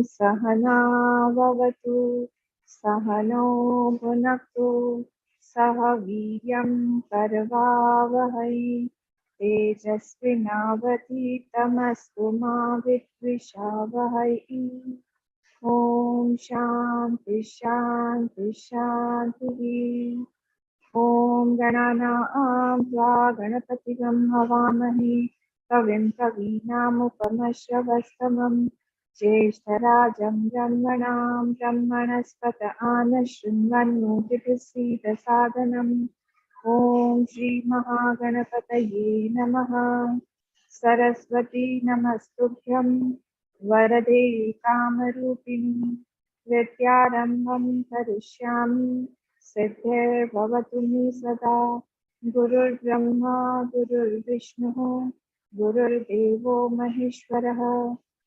सहना भवतु सहनौ भुनक्तु सह वीर्यं करवावहै तेजस्विनावधीतमस्तु मा विद्विषावहै। ॐ शान्ति शान्ति शान्तिः। ॐ गणानां त्वा गणपतिगं हवामहे कविं कवीनामुपमश्रवस्तमं ज्येष्ठराजं ब्रह्मणां ब्रह्मणस्पत आनशृण्वन्नोतिभिस्सीदसादनम्। ॐ श्रीमहागणपतये नमः। सरस्वती नमस्तुभ्यं वरदे कामरूपिणि विद्यारम्भं करिष्यामि सिद्धिर्भवतु मे सदा। गुरुर्ब्रह्मा गुरुर्विष्णुः गुरुर्देवो महेश्वरः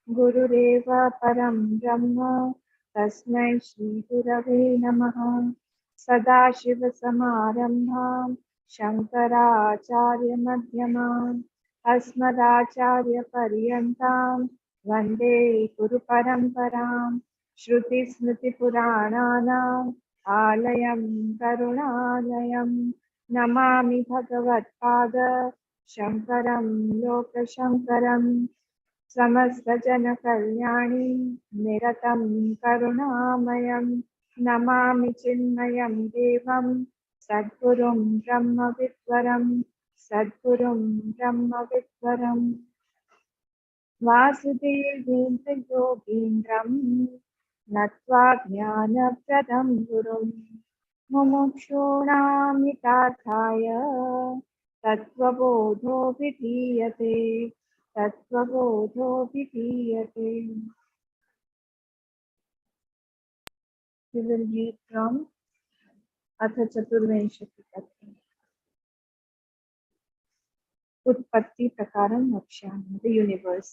गुरुरेव परं ब्रह्म तस्मै श्रीगुरवे नमः। सदाशिवसमारम्भां शङ्कराचार्यमध्यमाम् अस्मदाचार्यपर्यन्तां वन्दे गुरुपरम्पराम्। श्रुतिस्मृतिपुराणानाम् आलयं करुणालयं नमामि भगवत्पाद शङ्करं लोकशङ्करं। समस्तजनकल्याणी निरतं करुणामयं नमामि चिन्मयं देवं सद्गुरुं ब्रह्मविद्वरं सद्गुरुं ब्रह्मविद्वरम्। वासुदेवेन्द्र योगीन्द्रं नत्वा ज्ञानप्रदं गुरुं मुमुक्षूणां हितार्थाय तत्त्वबोधो विधीयते तत्त्वबोधो विधीयते। We will read from अथ चतुर्विंशतितत्त्वम्। उत्पत्ति प्रकारं वक्ष्यामि। The universe.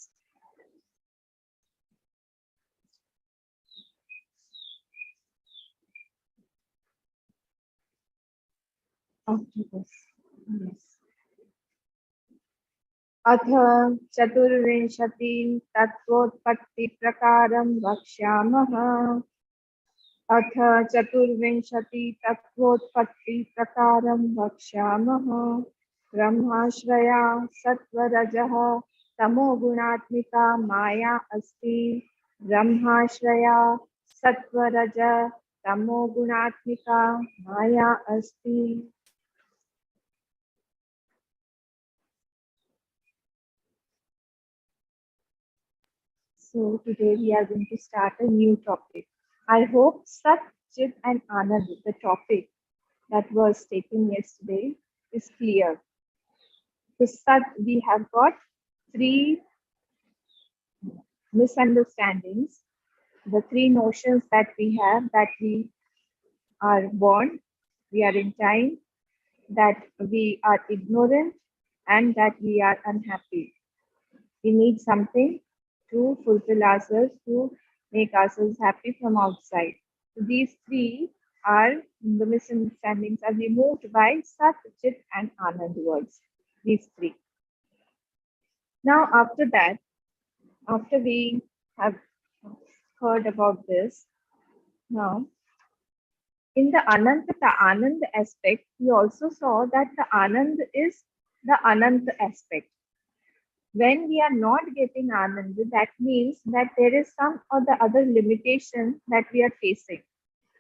अथ चतुर्विंशति तत्त्वोत्पत्ति प्रकारं वक्ष्यामः। अथ चतुर्विंशति तत्त्वोत्पत्ति प्रकारं वक्ष्यामः। ब्रह्माश्रया सत्वरजः तमोगुणात्मिका माया अस्ति। ब्रह्माश्रया सत्वरज तमोगुणात्मिका माया अस्ति। So today we are going to start a new topic. I hope Sat, Chit and Anand, the topic that was taken yesterday, is clear. So Sat, we have got 3 misunderstandings, the 3 notions that we have, that we are born, we are in time, that we are ignorant, and that we are unhappy. We need something to fulfill ourselves, to make ourselves happy from outside. So these 3 are the misunderstandings are removed by Sat, Chit and Anand words. These 3. Now after that, after we have heard about this, now in the Anand aspect, we also saw that the Anand is the Anant aspect. When we are not getting Anand, that means that there is some or the other limitation that we are facing,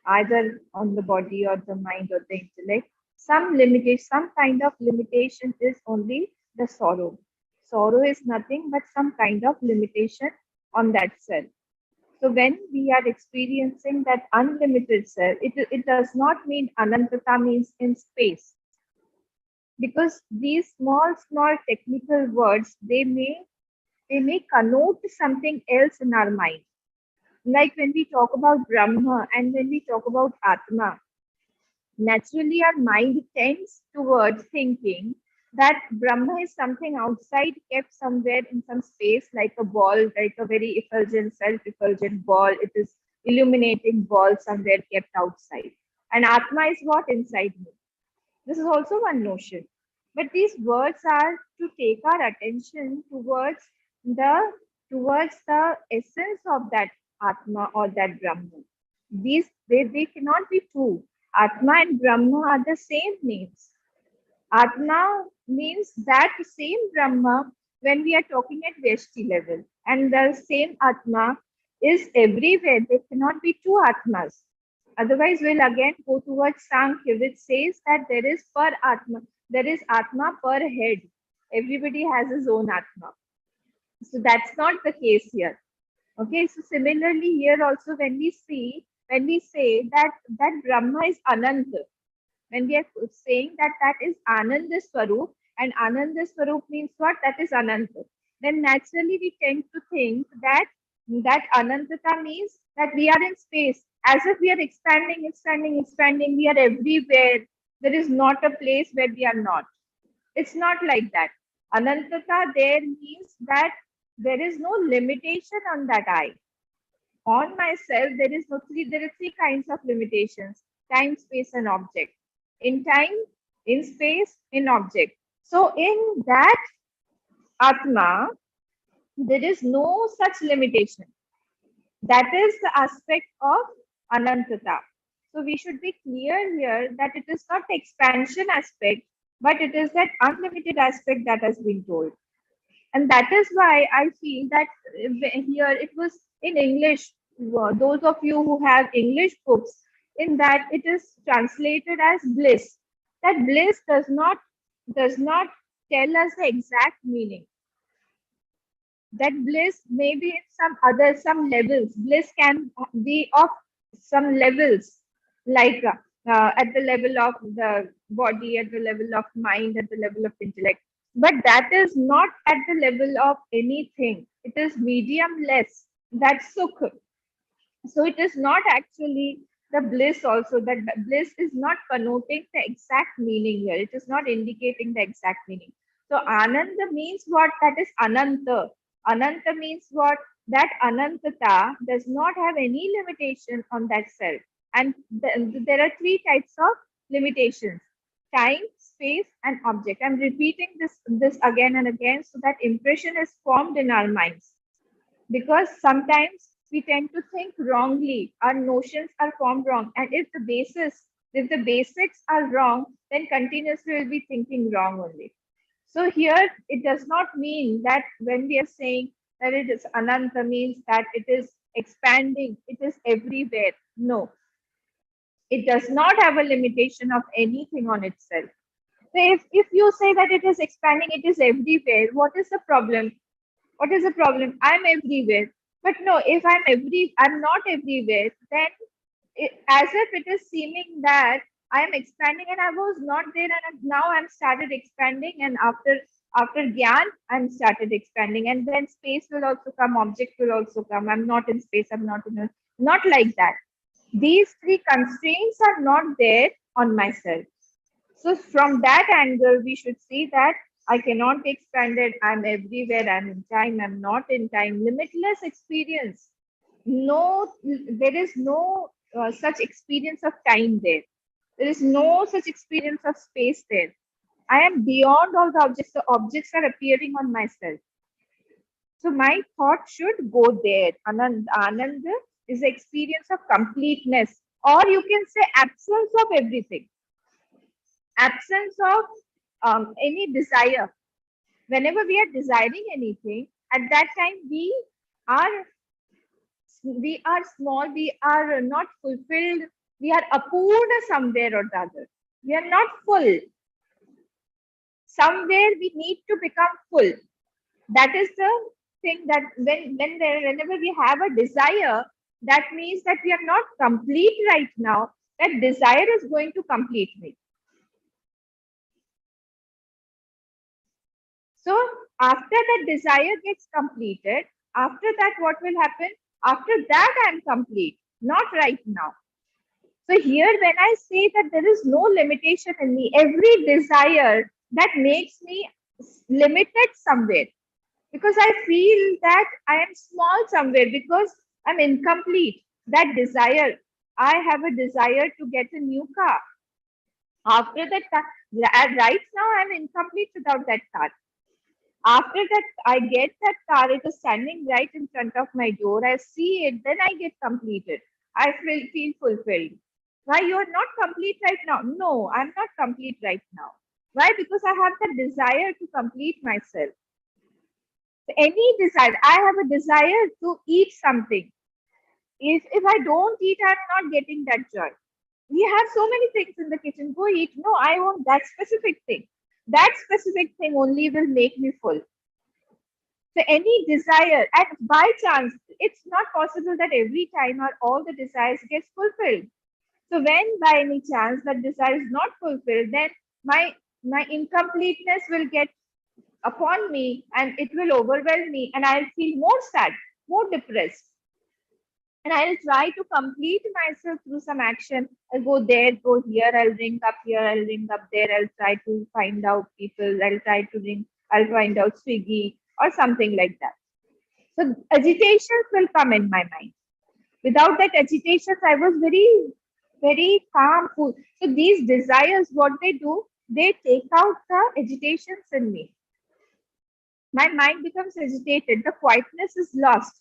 either on the body or the mind or the intellect. Some limitation, some kind of limitation is only the sorrow. Sorrow is nothing but some kind of limitation on that self. So when we are experiencing that unlimited self, it does not mean Anantata means in space. Because these small technical words, they may connote something else in our mind. Like when we talk about Brahma and when we talk about Atma, naturally our mind tends towards thinking that Brahma is something outside, kept somewhere in some space, like a ball, like a very effulgent, self-effulgent ball. It is illuminating ball somewhere kept outside. And Atma is what? Inside me. This is also one notion. But these words are to take our attention towards the essence of that Atma or that Brahman. They cannot be two. Atma and Brahma are the same names. Atma means that same Brahma when we are talking at Veshti level, and the same Atma is everywhere. There cannot be two Atmas. Otherwise, we'll again go towards Sankhya, which says that there is per Atma, there is Atma per head. Everybody has his own Atma. So that's not the case here. Okay, so similarly here also when we say that Brahma is Ananta, when we are saying that is Ananda Swarup, and Ananda Swarup means what? That is Ananta. Then naturally we tend to think that Anantata means that we are in space, as if we are expanding, expanding, expanding. We are everywhere. There is not a place where we are not. It's not like that. Anantata there means that there is no limitation on that I. On myself, there are three kinds of limitations: time, space, and object. In time, in space, in object. So in that Atma, there is no such limitation. That is the aspect of Anantata. So we should be clear here that it is not the expansion aspect, but it is that unlimited aspect that has been told. And that is why I feel that here it was in English. Those of you who have English books, in that it is translated as bliss. That bliss does not tell us the exact meaning. That bliss may be in some levels. Bliss can be of some levels, like at the level of the body, at the level of mind, at the level of intellect. But that is not at the level of anything. It is medium less. That's sukh. So it is not actually the bliss also. That bliss is not connoting the exact meaning here. It is not indicating the exact meaning. So Ananda means what? That is Ananta. Ananta means what? That Anantata does not have any limitation on that self. And there are three types of limitations: time, space, and object. I'm repeating this again and again so that impression is formed in our minds. Because sometimes we tend to think wrongly. Our notions are formed wrong. And if the basics are wrong, then continuously we'll be thinking wrong only. So here it does not mean that when we are saying that it is Ananta means that it is expanding, it is everywhere. No, it does not have a limitation of anything on itself. So if you say that it is expanding, it is everywhere, what is the problem? What is the problem? I'm everywhere. But no, if I'm not everywhere, then as if it is seeming that I am expanding and I was not there, and now I'm started expanding, and after Gyan, I'm started expanding, and then space will also come, object will also come. I'm not in space, I'm not not like that. These three constraints are not there on myself. So from that angle, we should see that I cannot be expanded. I'm everywhere. I'm in time. I'm not in time. Limitless experience. No, there is no such experience of time there. There is no such experience of space there. I am beyond all the objects. The objects are appearing on myself. So my thought should go there. Anand is the experience of completeness, or you can say absence of everything, absence of any desire. Whenever we are desiring anything, at that time are we are small, we are not fulfilled, we are apurna somewhere or the other. We are not full. Somewhere we need to become full. That is the thing, that whenever we have a desire, that means that we are not complete right now. That desire is going to complete me. So after that desire gets completed, after that, what will happen? After that, I am complete, not right now. So here, when I say that there is no limitation in me, every desire that makes me limited somewhere, because I feel that I am small somewhere, because I'm incomplete. That desire, I have a desire to get a new car. After that, right now, I'm incomplete without that car. After that, I get that car, it is standing right in front of my door. I see it, then I get completed. I feel fulfilled. Why you are not complete right now? No, I'm not complete right now. Why? Because I have the desire to complete myself. Any desire, I have a desire to eat something. If I don't eat, I'm not getting that joy. We have so many things in the kitchen. Go eat. No, I want that specific thing. That specific thing only will make me full. So any desire, and by chance, it's not possible that every time or all the desires gets fulfilled. So when by any chance that desire is not fulfilled, then my my incompleteness will get upon me and it will overwhelm me and I'll feel more sad, more depressed. And I'll try to complete myself through some action. I'll go there, go here, I'll ring up here, I'll ring up there, I'll try to find out people, I'll try to ring, I'll find out Swiggy or something like that. So agitations will come in my mind. Without that agitations, I was very calm, cool. So these desires, what they do, they take out the agitations in me. My mind becomes agitated. The quietness is lost.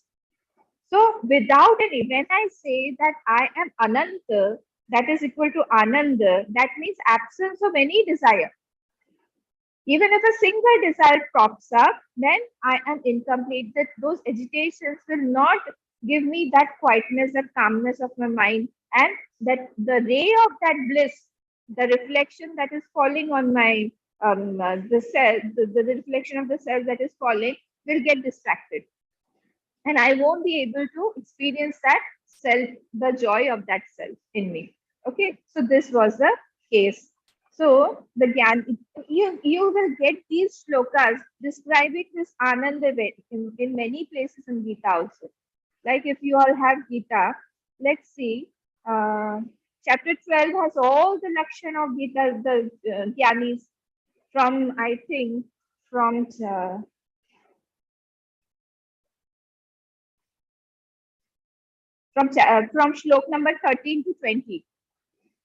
So without any, when I say that I am Ananta, that is equal to Ananda, that means absence of any desire. Even if a single desire pops up, then I am incomplete. That those agitations will not give me that quietness, that calmness of my mind, and that the ray of that bliss, the reflection that is falling on my the cell, the reflection of the cell that is falling will get distracted and I won't be able to experience that self, the joy of that self in me. Okay, so this was the case. So the Gyan, you will get these shlokas describing this Ananda in many places in Gita also. Like if you all have Gita, let's see. Chapter 12 has all the Lakshana of Gita, the Gyanis from, I think, from from shlok number 13 to 20.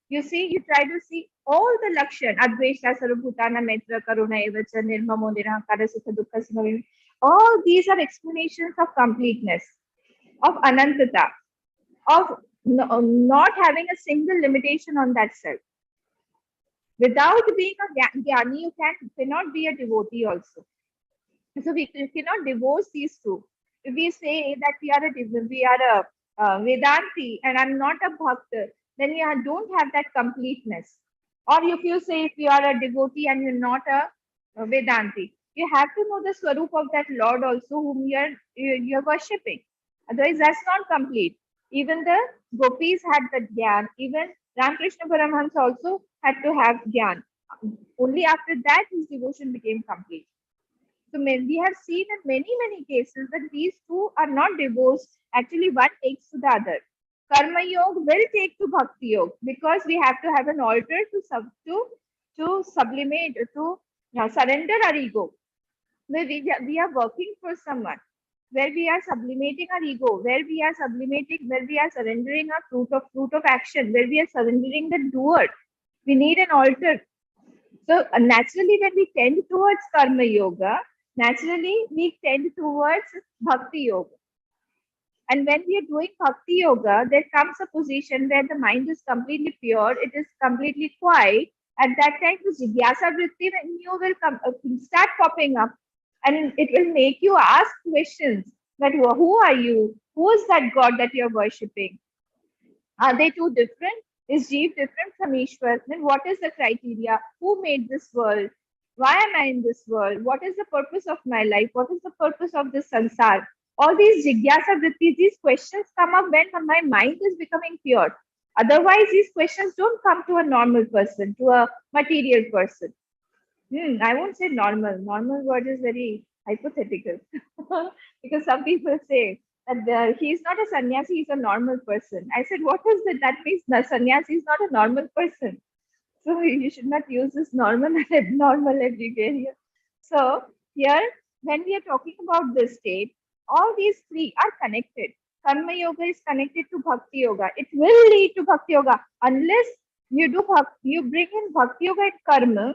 You see, you try to see all the lakshan, advesha, sarvabhutana, maitra, karuna, evacha, nirmamo, nirahankara, sukha, dukkha, samavim. All these are explanations of completeness, of anantata, of not having a single limitation on that self. Without being a jnani, you cannot be a devotee also. So we cannot divorce these two. If we say that we are a Vedanti and I'm not a Bhakta, then don't have that completeness. Or if you say if you are a devotee and you're not a Vedanti, you have to know the swarup of that Lord also whom you're worshipping. Otherwise, that's not complete. Even the gopis had the gyan. Even Ramakrishna Paramahansa also had to have gyan. Only after that his devotion became complete. So we have seen in many cases that these two are not divorced. Actually, one takes to the other. Karma Yoga will take to Bhakti Yoga because we have to have an altar to sublimate, to surrender our ego. Where we are working for someone, where we are sublimating our ego, where we are surrendering our fruit of action, where we are surrendering the doer. We need an altar. So naturally, when we tend towards karma yoga, naturally we tend towards bhakti yoga. And when we are doing bhakti yoga, there comes a position where the mind is completely pure, it is completely quiet. At that time, the jigyasa vritti when you will start popping up, and it will make you ask questions that who are you? Who is that God that you are worshipping? Are they two different? Is Jeev different from Ishwar? Then what is the criteria? Who made this world? Why am I in this world? What is the purpose of my life? What is the purpose of this sansar? All these jigyasa vrittis, these questions come up when my mind is becoming pure. Otherwise, these questions don't come to a normal person, to a material person. I won't say normal. Normal word is very hypothetical because some people say that he is not a sannyasi, he's a normal person. I said, what is it? That means the sannyasi is not a normal person. So you should not use this normal and abnormal everywhere here. So here, when we are talking about this state, all these three are connected. Karma yoga is connected to bhakti yoga. It will lead to bhakti yoga unless you bring in bhakti yoga and karma.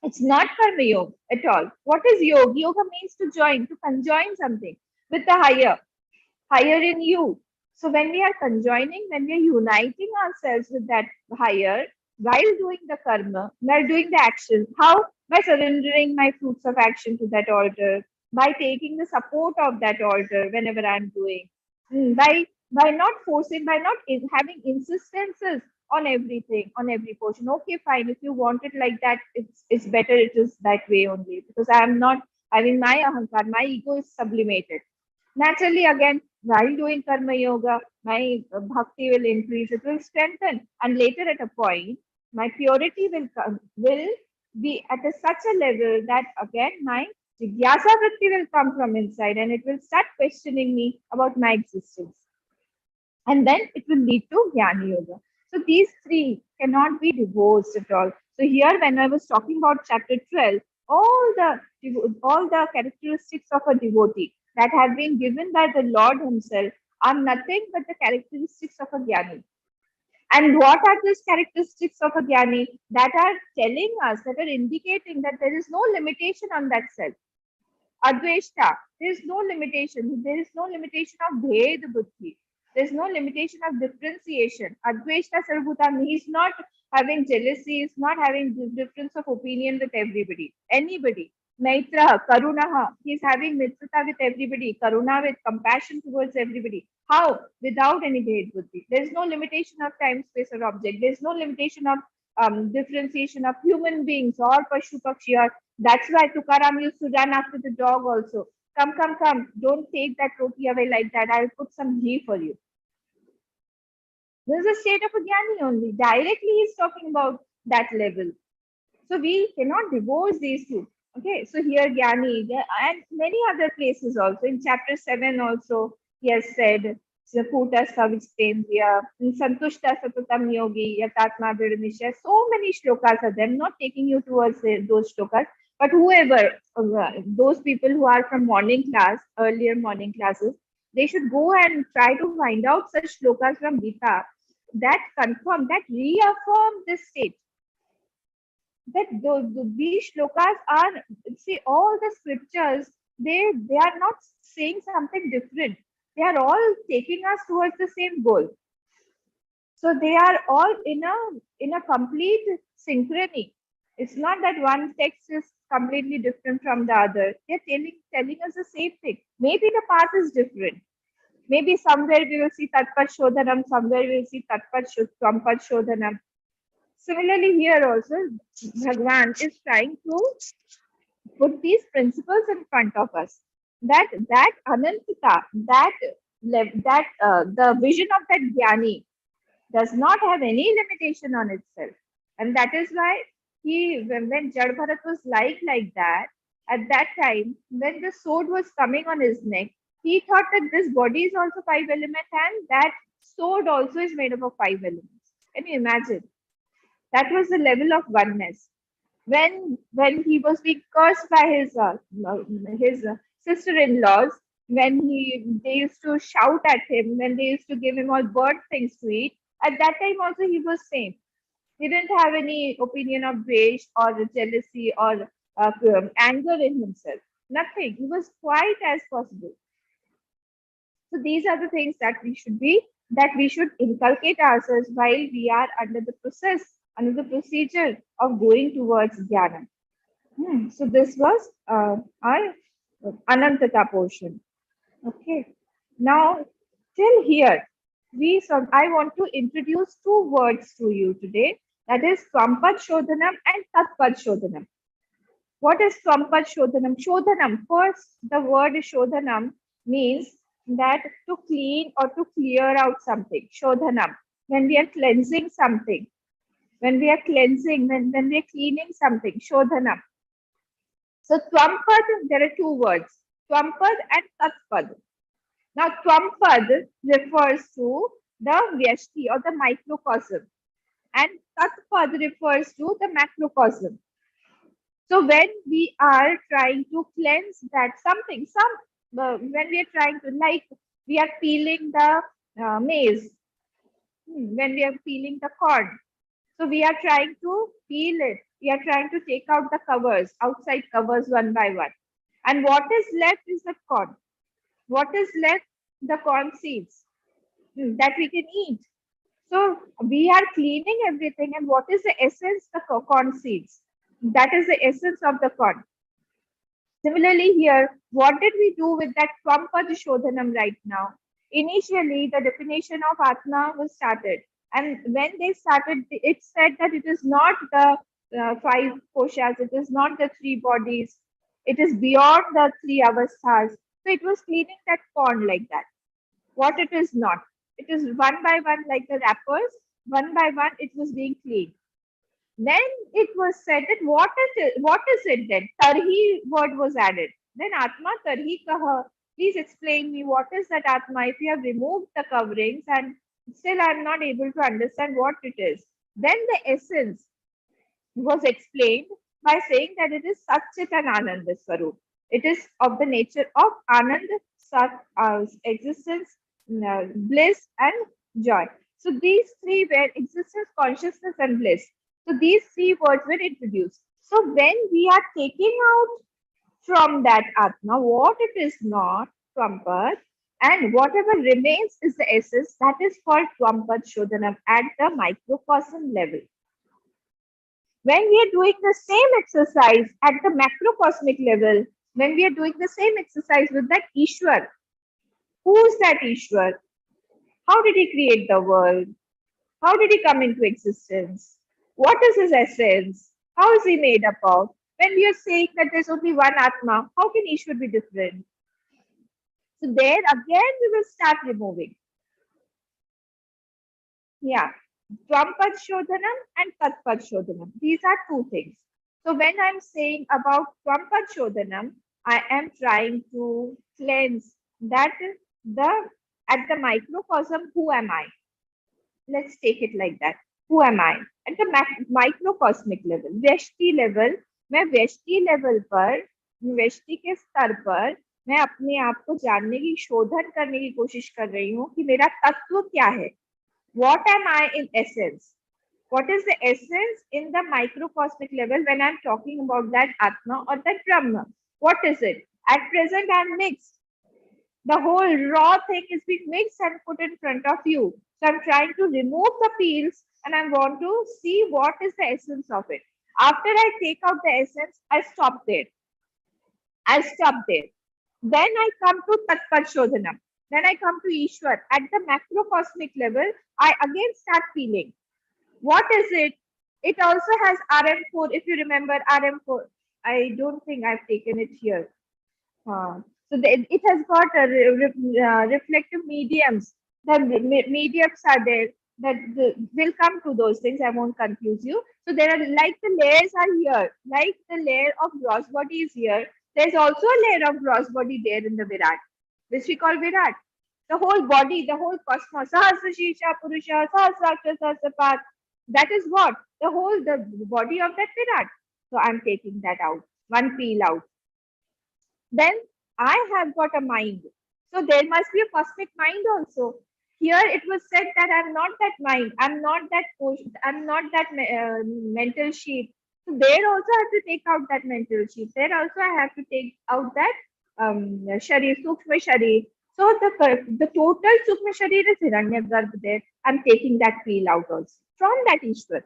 It's not karma yoga at all. What is yoga? Yoga means to join, to conjoin something with the higher in you. So when we are conjoining, when we are uniting ourselves with that higher, while doing the karma, while doing the action, how? By surrendering my fruits of action to that altar, by taking the support of that altar whenever I'm doing, by not forcing, by not having insistences on everything, on every portion. Okay, fine. If you want it like that, it's better. It is that way only because I am not having my ahankar. My ego is sublimated. Naturally, again, while doing karma yoga, my bhakti will increase, it will strengthen, and later at a point, my purity will be at such a level that again my jigyasa vritti will come from inside, and it will start questioning me about my existence, and then it will lead to Gyani Yoga. So these three cannot be divorced at all. So here, when I was talking about chapter 12, all the characteristics of a devotee that have been given by the Lord Himself are nothing but the characteristics of a Gyani. And what are these characteristics of a Gyani that are telling us, that are indicating that there is no limitation on that self? Adveshta, there is no limitation. There is no limitation of Bhed Buddhi. There is no limitation of differentiation. Adveshta Sarvbhutam, he is not having jealousy, he is not having difference of opinion with everybody, anybody. Maitra, Karunaha, he is having mitrata with everybody, Karuna with compassion towards everybody. How? Without any Bhed Buddhi. There is no limitation of time, space, or object. There is no limitation of differentiation of human beings or Pashu Pakshi or that's why Tukaram used to run after the dog also. Come, come, come. Don't take that roti away like that. I'll put some ghee for you. This is a state of a Gyani only. Directly, he's talking about that level. So we cannot divorce these two. Okay, so here Gyani and many other places also. In chapter 7 also, he has said, Puta Savistendriya, Santushta Satatam Yogi, Yatatma Vidamisha. So many shlokas are there. I'm not taking you towards those shlokas, but whoever, those people who are from morning class, earlier morning classes, they should go and try to find out such shlokas from Gita that confirm, that reaffirm this state, that these shlokas are, see, all the scriptures, they are not saying something different. They are all taking us towards the same goal. So they are all in a complete synchrony. It's not that one text is completely different from the other. They're telling us the same thing. Maybe the path is different. Maybe somewhere we will see Tatpat Shodhanam, somewhere we will see Twampat Shodhanam. Similarly, here also, Bhagwan is trying to put these principles in front of us. That Anantita, the vision of that Gyani does not have any limitation on itself, and that is why when Jad Bharat was like that, at that time when the sword was coming on his neck, he thought that this body is also five element, and that sword also is made up of five elements. Can you imagine? That was the level of oneness. When he was being cursed by his sister-in-laws, when they used to shout at him, when they used to give him all bird things to eat, at that time also he was same. He didn't have any opinion of dvesh or jealousy or anger in himself. Nothing. He was quiet as possible. So these are the things that we should inculcate ourselves while we are under the process, under the procedure of going towards jnana. So this was our Anantata portion. Okay. Now, till here, I want to introduce two words to you today. That is Swampad Shodhanam and Tatpad Shodhanam. What is Swampad Shodhanam? Shodhanam, first, the word Shodhanam means that to clean or to clear out something. Shodhanam. When we are cleansing something, when we are cleansing, when we are cleaning something, Shodhanam. So Twampad, there are two words, Twampad and Tatpad. Now, Twampad refers to the Vyashti or the microcosm, and Tatpad refers to the macrocosm. So, when we are trying to cleanse that something, when we are trying to, like, we are peeling the maize, when we are peeling the corn, so we are trying to peel it We are trying to take out the covers, outside covers one by one. And what is left is the corn. What is left? The corn seeds that we can eat. So we are cleaning everything. And what is the essence? The corn seeds. That is the essence of the corn. Similarly here, what did we do with that Tvampad Shodhanam right now? Initially, the definition of Atma was started. And when they started, it said that it is not the five koshas, it is not the three bodies, it is beyond the three avasthas. So it was cleaning that pond like that. What it is not. It is one by one, like the wrappers, one by one, it was being cleaned. Then it was said that what is it then? Tarhi word was added. Then Atma Tarhi Kaha. Please explain me what is that Atma if you have removed the coverings and still I am not able to understand what it is. Then the essence was explained by saying that it is Satchit and Ananda Swarup. It is of the nature of Anand, Sat, existence, bliss, and joy. So these three were existence, consciousness, and bliss. So these three words were introduced. So when we are taking out from that Atma what it is not, Tvampad, and whatever remains is the essence, that is called Tvampad Shodhanam at the microcosm level. When we are doing the same exercise at the macrocosmic level, when we are doing the same exercise with that Ishwar, who is that Ishwar? How did he create the world? How did he come into existence? What is his essence? How is he made up of? When we are saying that there's only one Atma, how can Ishwar be different? So there again we will start removing. Yeah. Tvampad Shodhanam and Tattva Shodhanam. These are two things. So when I'm saying about Tvampad Shodhanam, I am trying to cleanse that the at the microcosm, who am I? Let's take it like that. Who am I? At the microcosmic level, व्यष्टि level, मैं व्यष्टि level पर, व्यष्टि के स्तर पर मैं अपने आप को जानने की शोधन करने की कोशिश कर रही हूँ कि मेरा तत्व क्या है. What am I in essence? What is the essence in the microcosmic level when I'm talking about that Atma or that Brahma? What is it? At present, I'm mixed. The whole raw thing is being mixed and put in front of you. So I'm trying to remove the peels and I want to see what is the essence of it. After I take out the essence, I stop there. I stop there. Then I come to Tattva Shodhanam. Then I come to Ishwar. At the macrocosmic level, I again start feeling. What is it? It also has RM4. If you remember RM4, I don't think I've taken it here. It has got reflective mediums. The mediums are there. Will come to those things. I won't confuse you. So there are like the layers are here, like the layer of gross body is here. There's also a layer of gross body there in the Virat, which we call Virat. The whole body, the whole cosmos, Sahasra Shisha Purusha, Sahasrakta Sahasapat. That is what? The body of that Virat. So I'm taking that out, one peel out. Then I have got a mind. So there must be a cosmic mind also. Here it was said that I'm not that mind, I'm not that mental sheet. So there also I have to take out that mental sheet. There also I have to take out that Sharir, Sukshma Sharir. So the total Sukshma Sharir is Hiranyagarbh there. I'm taking that peel out also from that Ishwar.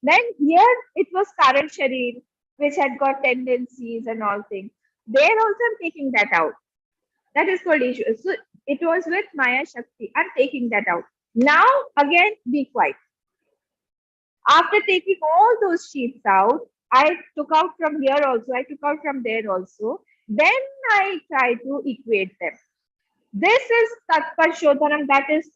Then here it was Karan Sharir, which had got tendencies and all things. There also I'm taking that out. That is called issue. So it was with Maya Shakti. I'm taking that out. Now again, be quiet. After taking all those sheets out, I took out from here also. I took out from there also. Then I try to equate them. This is Tattva Shodhanam. That is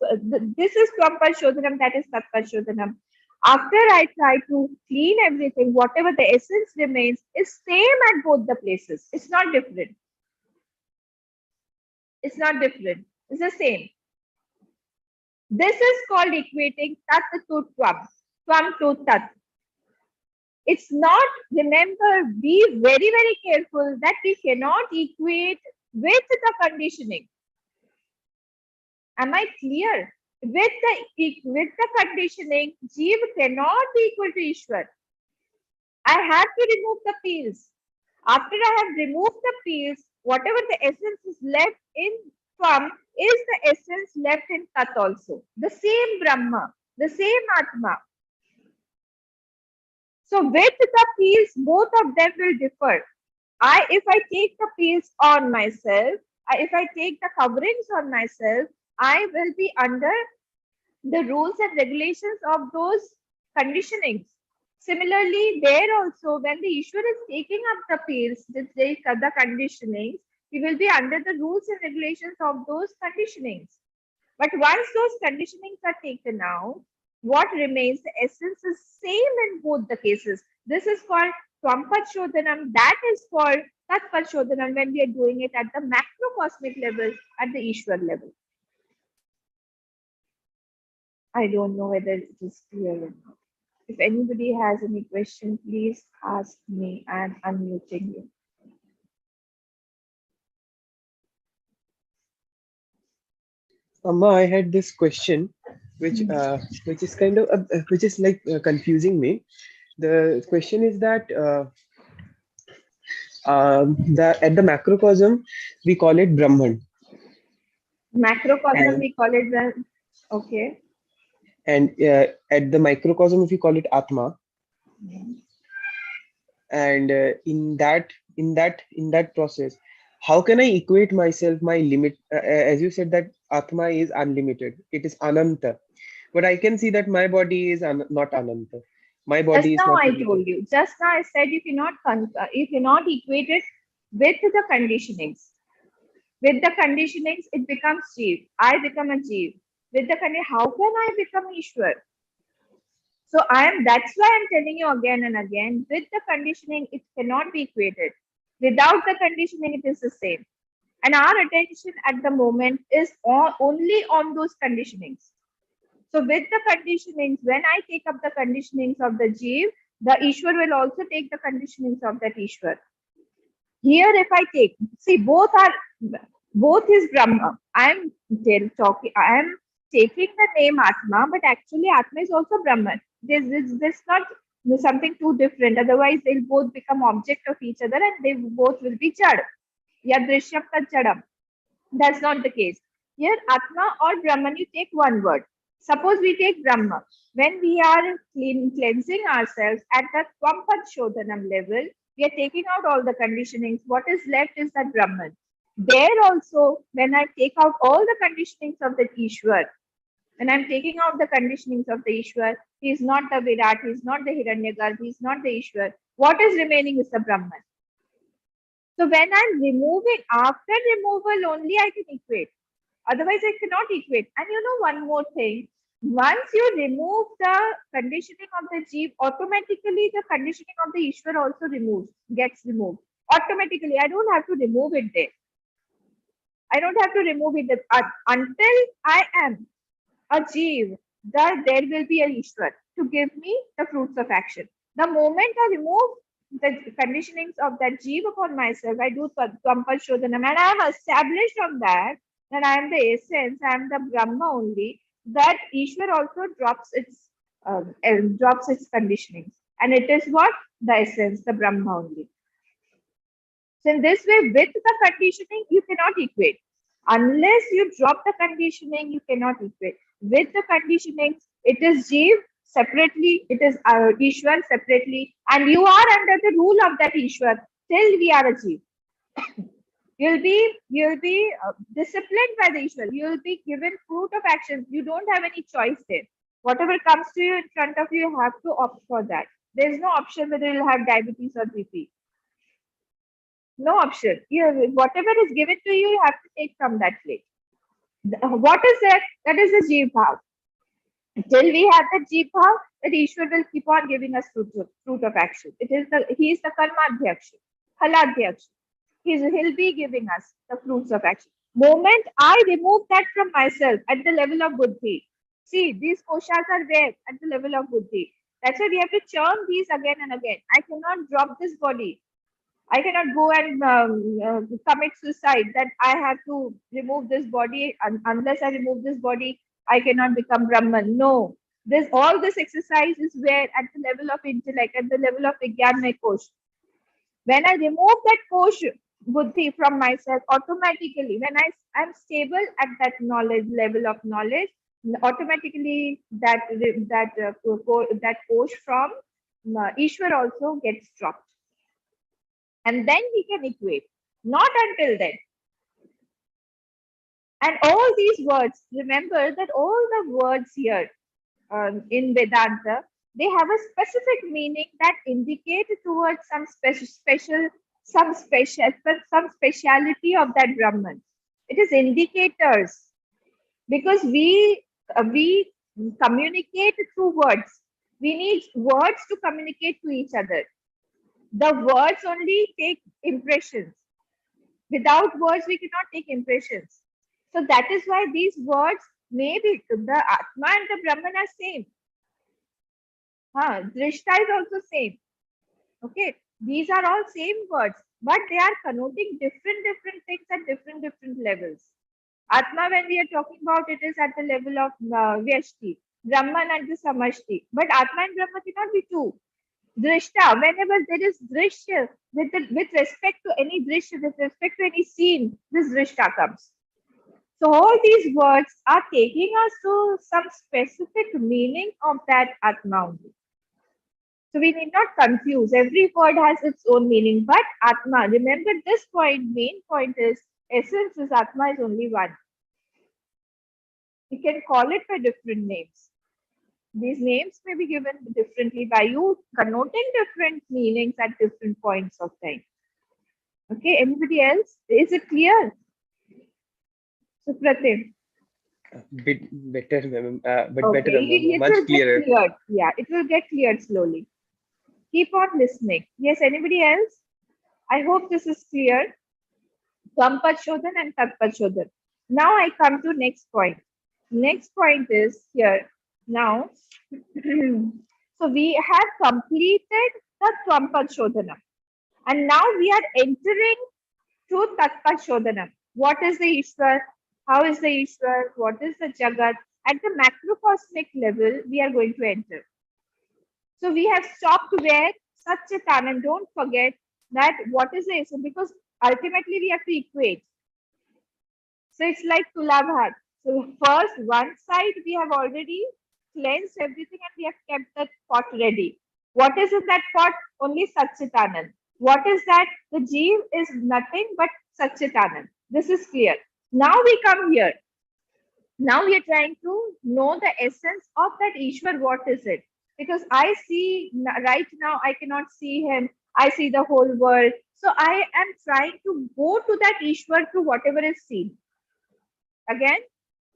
this is Tvampad Shodhanam. That is Tattva Shodhanam. After I try to clean everything, whatever the essence remains is same at both the places. It's not different. It's not different. It's the same. This is called equating Tat to Tvam, Tvam to Tat. It's not, remember, be very, very careful that we cannot equate with the conditioning. Am I clear? With the conditioning, Jeev cannot be equal to Ishwar. I have to remove the peels. After I have removed the peels, whatever the essence is left in Tvam is the essence left in Tat also. The same Brahma, the same Atma. So with the peels, both of them will differ. If I take the peels on myself, if I take the coverings on myself, I will be under the rules and regulations of those conditionings. Similarly, there also, when the Ishwar is taking up the peels, the conditionings, he will be under the rules and regulations of those conditionings. But once those conditionings are taken out, what remains, the essence is same in both the cases. This is called Tvampadshodhanam, that is called Tatpadshodhanam when we are doing it at the macrocosmic level, at the Ishwar level. I don't know whether it is clear or not. If anybody has any question, please ask me. I am unmuting you. Amma, I had this question, which is kind of which is like confusing me. The question is that at the macrocosm we call it Brahman, Macrocosm, and we call it the, okay. at the microcosm we call it Atma, and in that process, how can I equate myself my limit? As you said that Atma is unlimited, it is Ananta, but I can see that my body is not Ananta. My Just body is now not I limited. told you. Just now I said you cannot equate it with the conditionings. With the conditionings, it becomes Jeev. I become a Jeev. With the condition, how can I become Ishwar? So that's why I'm telling you again and again, with the conditioning, it cannot be equated. Without the conditioning, it is the same. And our attention at the moment is only on those conditionings. So with the conditionings, when I take up the conditionings of the Jeev, the Ishwar will also take the conditionings of that Ishwar. Here, if I take, see, both is Brahma. I am taking the name Atma, but actually Atma is also Brahman. This not something too different. Otherwise, they'll both become object of each other and they both will be Jad. Yadrishyam tat Jadam. That's not the case. Here, Atma or Brahman, you take one word. Suppose we take Brahma. When we are cleansing ourselves at the Tvampad Shodhanam level, we are taking out all the conditionings. What is left is that Brahman. There also, when I take out all the conditionings of the Ishwar, when I'm taking out the conditionings of the Ishwar, he is not the Virat, he is not the Hiranyagarbha, he is not the Ishwar. What is remaining is the Brahman. So when I'm removing, after removal only I can equate. Otherwise, I cannot equate. And you know one more thing. Once you remove the conditioning of the Jeev, automatically the conditioning of the Ishwar also gets removed. Automatically. I don't have to remove it there. I don't have to remove it there. Until I am a Jeev, there will be a Ishwar to give me the fruits of action. The moment I remove the conditionings of that Jeev upon myself, I do Tvampadshodhanam, and I have established on that I am the essence, I am the Brahma only, that Ishwar also drops its conditionings. And it is what? The essence, the Brahma only. So in this way, with the conditioning, you cannot equate. Unless you drop the conditioning, you cannot equate. With the conditioning, it is Jeev separately, it is Ishwar separately, and you are under the rule of that Ishwar till we are a Jeev. You'll be disciplined by the Ishwar. You'll be given fruit of actions. You don't have any choice there. Whatever comes to you in front of you, you have to opt for that. There is no option whether you'll have diabetes or BP. No option. Whatever is given to you, you have to take from that plate. What is that? That is the Jeev Bhav. Till we have the Jeev Bhav, that Ishwar will keep on giving us fruit of action. He is the Karmadhyaksha, Phaladhyaksha. He'll be giving us the fruits of action. Moment I remove that from myself at the level of buddhi. See, these koshas are there at the level of buddhi. That's why we have to churn these again and again. I cannot drop this body. I cannot go and commit suicide that I have to remove this body. Unless I remove this body, I cannot become Brahman. No. All this exercise is where at the level of intellect, at the level of Vijnanmay Kosh. When I remove that Kosh buddhi from myself, automatically, when I'm stable at that knowledge level of knowledge, automatically that Kosh from Ishwar also gets dropped. And then we can equate. Not until then. And all these words, remember that all the words here in Vedanta, they have a specific meaning that indicate towards some speciality of that Brahman. It is indicators because we communicate through words. We need words to communicate to each other. The words only take impressions. Without words, we cannot take impressions. So that is why these words, maybe the Atma and the Brahman are same. Drishta is also same. Okay, these are all same words, but they are connoting different things at different levels. Atma, when we are talking about, it is at the level of Vyashti, Brahman at the Samashti. But Atma and Brahma cannot be two. Drishta, whenever there is drishya, with respect to any drishya, with respect to any scene, this drishta comes. So all these words are taking us to some specific meaning of that Atma only. So we need not confuse. Every word has its own meaning. But Atma, remember this point, main point is essence is Atma is only one. We can call it by different names. These names may be given differently by you, connoting different meanings at different points of time. Okay, anybody else? Is it clear? Supratim. Bit better, ma'am, but better, Okay, ma'am, it much will get clearer. cleared. Yeah, it will get cleared slowly. Keep on listening. Yes, anybody else? I hope this is clear. Sampadshodhan and Tatpadshodhan. Now I come to next point. Next point is here. Now, so we have completed the Tvampadshodhanam. And now we are entering to Tatpadshodhanam. What is the Ishwar? How is the Ishwar? What is the Jagat? At the macrocosmic level, we are going to enter. So we have stopped where Satchitanand. Don't forget that what is the essence, because ultimately we have to equate. So it's like Tulabhat. So first one side we have already cleansed everything and we have kept that pot ready. What is in that pot? Only Satchitanand. What is that? The Jeev is nothing but Satchitanand. This is clear. Now we come here. Now we are trying to know the essence of that Ishwar. What is it? Because I see right now, I cannot see him. I see the whole world. So I am trying to go to that Ishwar through whatever is seen. Again,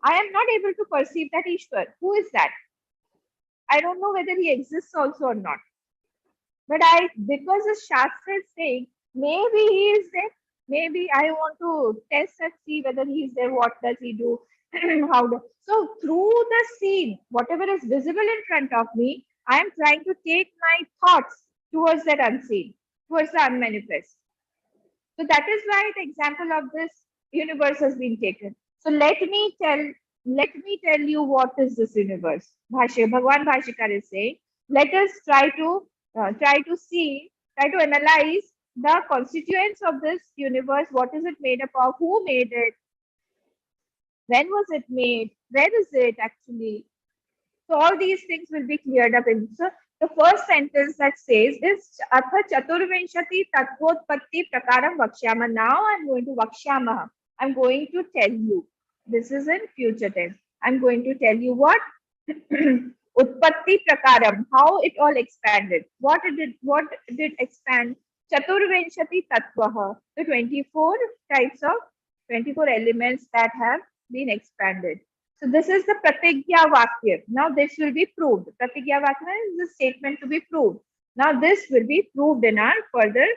I am not able to perceive that Ishwar. Who is that? I don't know whether he exists also or not. But because the Shastra is saying, maybe he is there, maybe I want to test and see whether he is there, what does he do, so through the scene, whatever is visible in front of me, I am trying to take my thoughts towards that unseen, towards the unmanifest. So that is why the example of this universe has been taken. So let me tell you what is this universe. Bhagwan Bhashikar is saying, let us try to analyze the constituents of this universe. What is it made up of? Who made it? When was it made? Where is it actually? So all these things will be cleared up in. So the first sentence that says is Atha Chaturvinshati Tattvotpatti Prakaram Vakshyama. Now I'm going to Vakshyama. I'm going to tell you. This is in future tense. I'm going to tell you what Utpatti Prakaram, how it all expanded. What did expand? Chaturvinshati Tattvaha, the 24 types of 24 elements that have been expanded. So this is the Pratigya Vakya. Now this will be proved. Pratigya Vakya is the statement to be proved. Now this will be proved in our further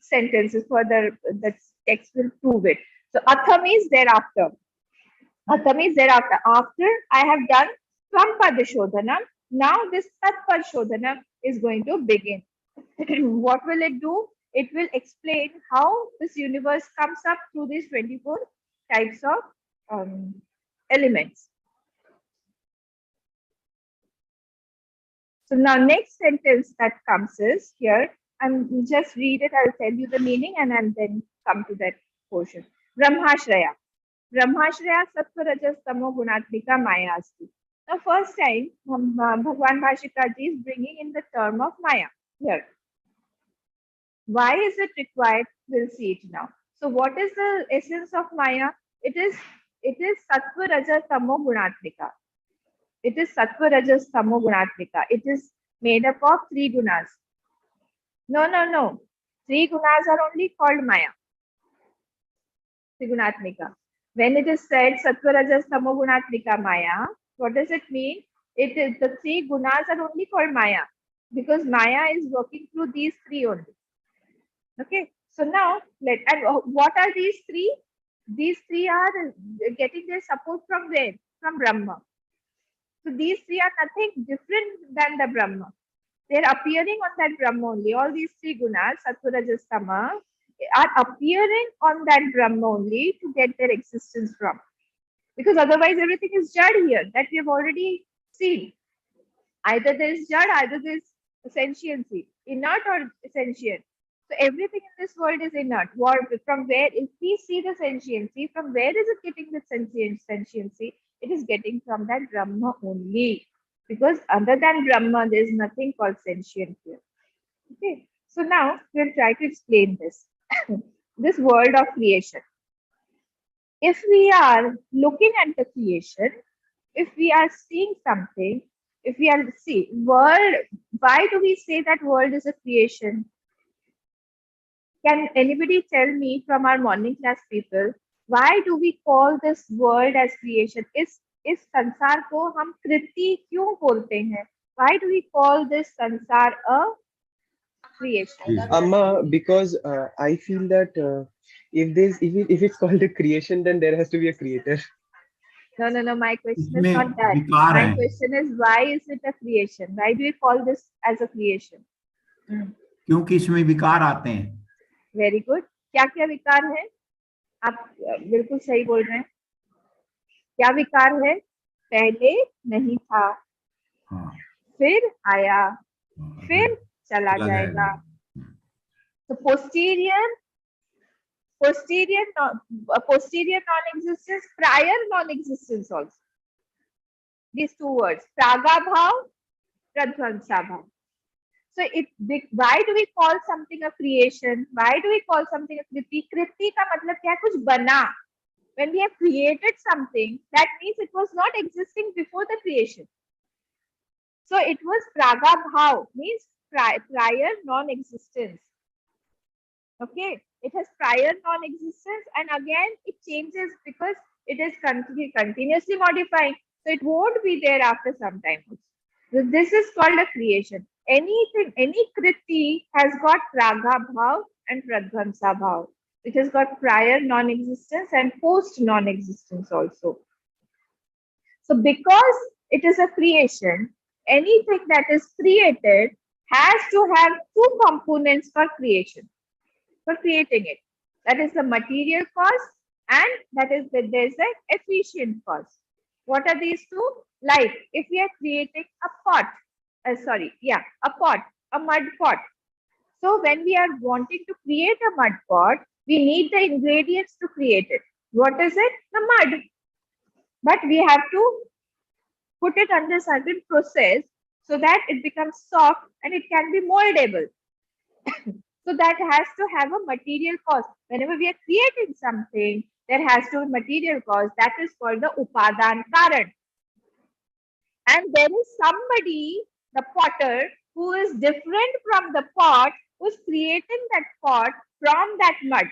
sentences. Further, the text will prove it. So Atha means thereafter. Atha means thereafter. After I have done Swampadshodhanam, now this Tatpadshodhanam is going to begin. What will it do? It will explain how this universe comes up through these 24 types of elements. So now next sentence that comes is here. I'm just read it. I'll tell you the meaning and I'll then come to that portion. Brahmashraya. Brahmashraya sattva rajas tamo gunatmika maya asti. Now first time Bhagwan Bhashikar ji is bringing in the term of maya here. Why is it required? We'll see it now. So what is the essence of maya? It is sattva rajas tamo gunatmika. It is sattva rajas tamo gunatmika. It is made up of three gunas. No. Three gunas are only called maya. Trigunatmika. When it is said sattva rajas tamo gunatmika maya, what does it mean? It is the three gunas are only called maya because maya is working through these three only. Okay. So now what are these three? These three are getting their support from where? From Brahma. So these three are nothing different than the Brahma. They are appearing on that Brahma only. All these three gunas, sattva, rajas, tama, are appearing on that Brahma only to get their existence from. Because otherwise everything is jad here that we have already seen. Either there is jad, either there is sentiency, inert or sentient. So everything in this world is inert. From where, if we see the sentiency, from where is it getting the sentiency? It is getting from that Brahma only. Because other than Brahma, there is nothing called sentient here. Okay. So now we'll try to explain this. This world of creation. If we are looking at the creation, if we are seeing something, if we are world, why do we say that world is a creation? Can anybody tell me from our morning class people, why do we call this world as creation? इस संसार को हम कृति क्यों बोलते हैं? Why do we call this sansar a creation? Amma, because I feel that if it's called a creation, then there has to be a creator. No. My question is not that. My question is, why is it a creation? Why do we call this as a creation? क्योंकि इसमें विकार आते हैं. Very good. क्या क्या विकार है? आप बिल्कुल सही बोल रहे हैं. क्या विकार है? पहले नहीं था, फिर आया, फिर चला जाएगा. So posterior non-existence, prior non-existence also. These two words, praga bhav, pradhvansa bhav. So why do we call something a creation? Why do we call something a kriti? Kriti का मतलब क्या? कुछ बना. When we have created something, that means it was not existing before the creation. So it was praga bhav, means prior non-existence. Okay, it has prior non-existence, and again it changes because it is continuously modifying. So it won't be there after some time. So this is called a creation. Anything, any kriti has got praga bhav and pradhvansa bhav. It has got prior non-existence and post non-existence also. So because it is a creation, anything that is created has to have two components for creation, for creating it. That is the material cost and there's the efficient cost. What are these two? Like if we are creating a pot, a mud pot. So when we are wanting to create a mud pot, we need the ingredients to create it. What is it? The mud. But we have to put it under certain process so that it becomes soft and it can be moldable. So that has to have a material cost. Whenever we are creating something, there has to be material cost. That is called the upadan karan. And there is somebody, the potter, who is different from the pot, who is creating that pot from that mud.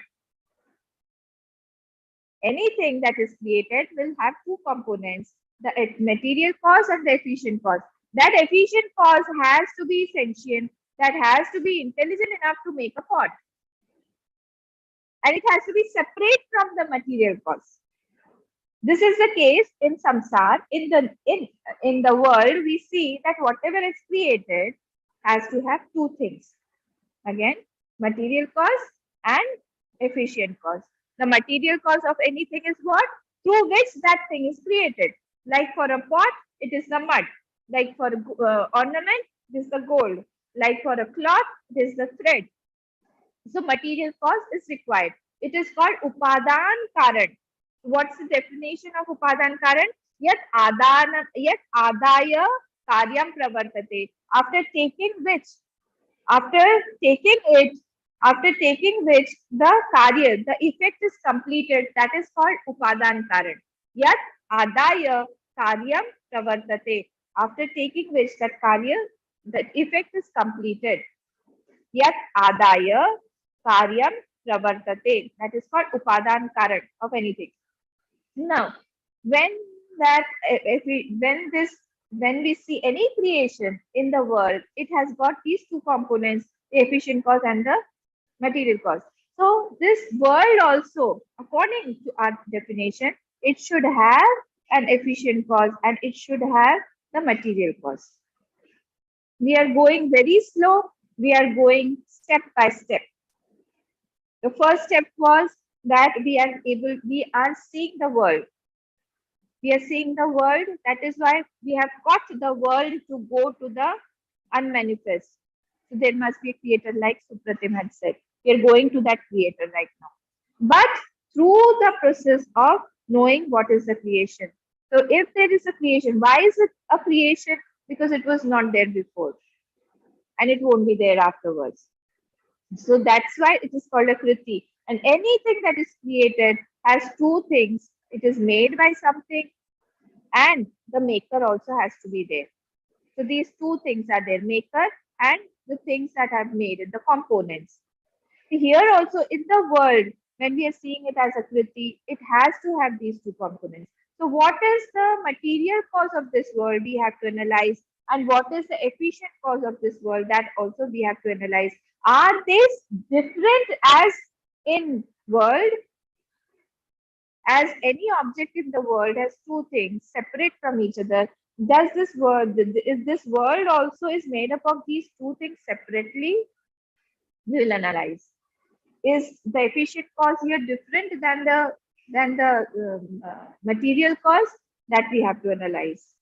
Anything that is created will have two components, the material cost and the efficient cost. That efficient cost has to be sentient, that has to be intelligent enough to make a pot. And it has to be separate from the material cost. This is the case in samsar. In the world, we see that whatever is created has to have two things. Again, material cost and efficient cost. The material cost of anything is what? Through which that thing is created. Like for a pot, it is the mud. Like for ornament, this is the gold. Like for a cloth, this is the thread. So material cause is required. It is called Upadan Karan. What's the definition of Upadan Karan? Yat adaya karyam pravartate. After taking it, after taking which the karya, the effect is completed. That is called Upadan Karan. Yat adaya karyam pravartate. After taking which that karya, the effect is completed. Yat adaya karyam pravartate. That is called Upadan Karan of anything. Now, when that if we when we see any creation in the world, it has got these two components, the efficient cause and the material cause. So this world also, according to our definition, it should have an efficient cause and it should have the material cause. We are going very slow. We are going step by step. The first step was that we are seeing the world. We are seeing the world. That is why we have got the world to go to the unmanifest. So there must be a creator, like Supratim had said. We are going to that creator right now. But through the process of knowing what is the creation. So if there is a creation, why is it a creation? Because it was not there before. And it won't be there afterwards. So that's why it is called a kriti. And anything that is created has two things. It is made by something and the maker also has to be there. So these two things are there, maker and the things that have made it, the components. Here also in the world, when we are seeing it as a kriti, it has to have these two components. So what is the material cause of this world? We have to analyze. And what is the efficient cause of this world? That also we have to analyze. Are they different as in world? As any object in the world has two things separate from each other, does this world, is this world also is made up of these two things separately? We will analyze. Is the efficient cause here different than the material cause? That we have to analyze.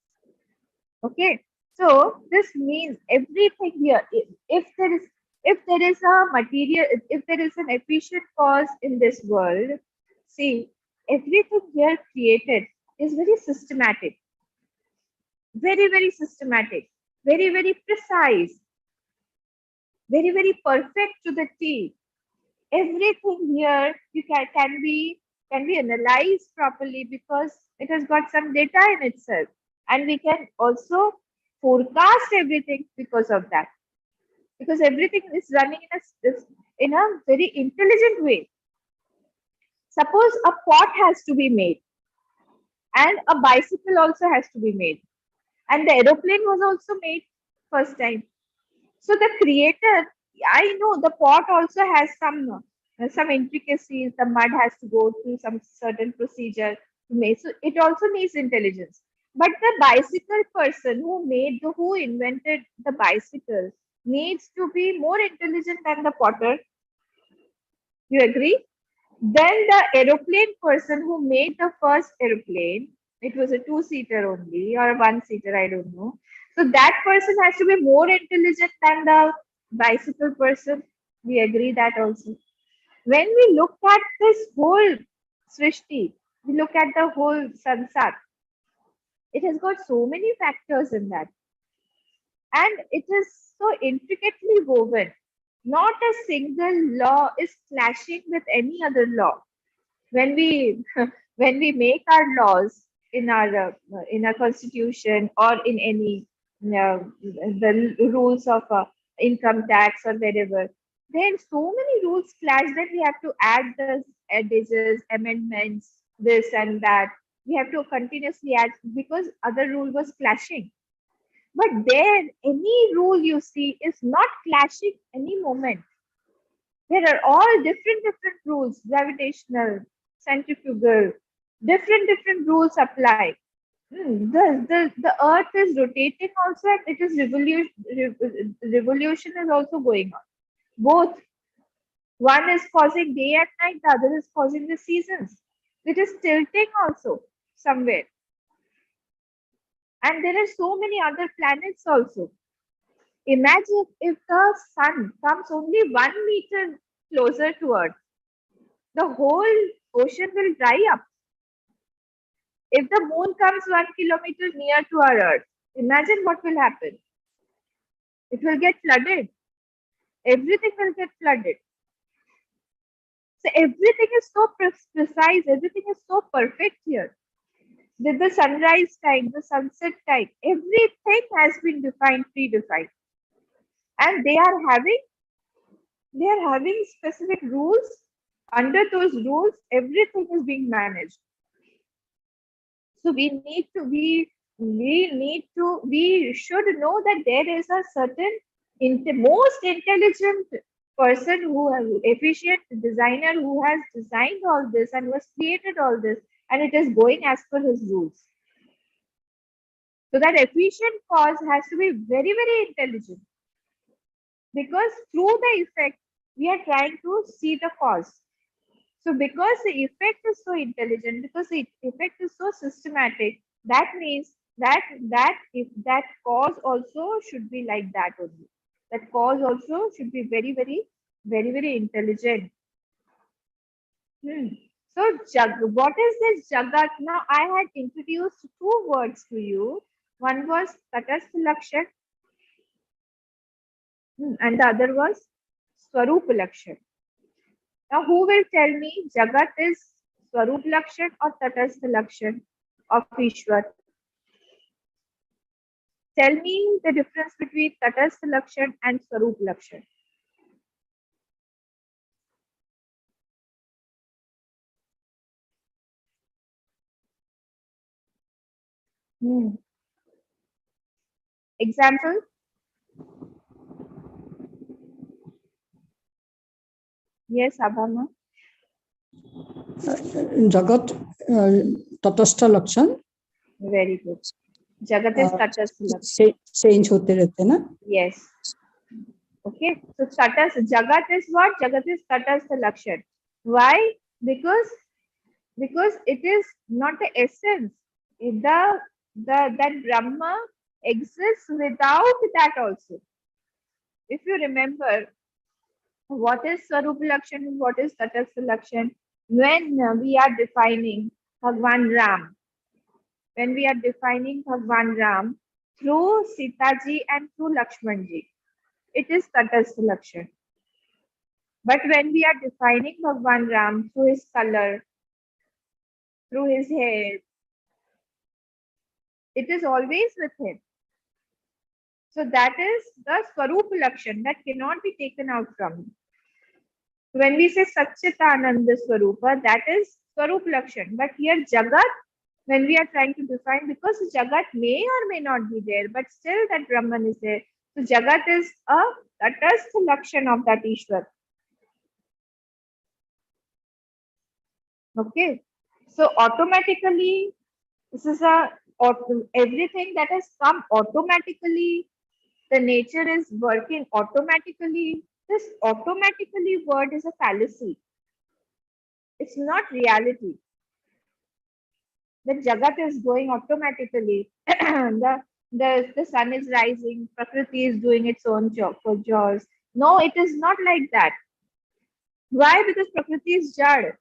Okay, so this means everything here. If there is a material, if there is an efficient cause in this world, see, everything here created is very systematic, very systematic, very precise, very perfect to the T. Everything here you can be analyzed properly because it has got some data in itself, and we can also forecast everything because of that. Because everything is running in a very intelligent way. Suppose a pot has to be made, and a bicycle also has to be made, and the aeroplane was also made first time. So the creator, I know the pot also has some intricacies. The mud has to go through some certain procedure to make. So it also needs intelligence. But the bicycle person who invented the bicycle needs to be more intelligent than the potter. You agree? Then the aeroplane person who made the first aeroplane, it was a two-seater only or a one-seater, I don't know. So that person has to be more intelligent than the bicycle person. We agree that also. When we look at this whole Srishti, we look at the whole Sansar, it has got so many factors in that. And it is so intricately woven. Not a single law is clashing with any other law. When we when we make our laws in our constitution or in any the rules of income tax or wherever, there are so many rules clash that we have to add the additions, amendments, this and that. We have to continuously add because other rule was clashing. But there, any rule you see is not clashing any moment. There are all different rules, gravitational, centrifugal, different rules apply. The earth is rotating also, and it is revolution is also going on. Both, one is causing day and night, the other is causing the seasons. It is tilting also somewhere. And there are so many other planets also. Imagine if the sun comes only 1 meter closer to Earth, the whole ocean will dry up. If the moon comes 1 kilometer near to our Earth, imagine what will happen. It will get flooded. Everything will get flooded. So everything is so precise, everything is so perfect here. With the sunrise time, the sunset time, everything has been defined, predefined. And they are having specific rules. Under those rules, everything is being managed. So we should know that there is a certain most intelligent person efficient designer who has designed all this and who has created all this, and it is going as per his rules. So that efficient cause has to be very, very intelligent, because through the effect we are trying to see the cause. So because the effect is so intelligent, because the effect is so systematic, that means that if that cause also should be like that only. That cause also should be very, very, very, very intelligent. So what is this Jagat? Now I had introduced two words to you. One was Tatastha Lakshan, and the other was Swarup Lakshan. Now, who will tell me Jagat is Swarup Lakshan or Tatastha Lakshan of Ishwar? Tell me the difference between Tatastha Lakshan and Swarup Lakshan. Hmm. Example? Yes, Abhama. Jagat तटस्थ लक्षण Very good. Jagat is Tatastha Lakshan. Change होते रहते ना. Yes. Okay. So Jagat is what? Jagat is Tatastha Lakshan. Why? Because it is not the essence. That Brahma exists without that also. If you remember, what is Swarup Lakshan and what is Tatastha Lakshan? When we are defining Bhagwan Ram, when we are defining Bhagwan Ram through Sita ji and through Lakshman ji, it is Tatastha Lakshan. But when we are defining Bhagwan Ram through his color, through his hair, it is always with him. So that is the Swarup Lakshan that cannot be taken out from him. When we say Satchitananda Swarupa, that is Swarup Lakshan. But here Jagat, when we are trying to define, because Jagat may or may not be there, but still that Brahman is there. So Jagat is a Tatastha Lakshan of that Ishwar. Okay. So automatically, this is everything that has come automatically. The nature is working automatically. This automatically word is a fallacy. It's not reality. The Jagat is going automatically. the sun is rising. Prakriti is doing its own chores. No, it is not like that. Why? Because Prakriti is Jad.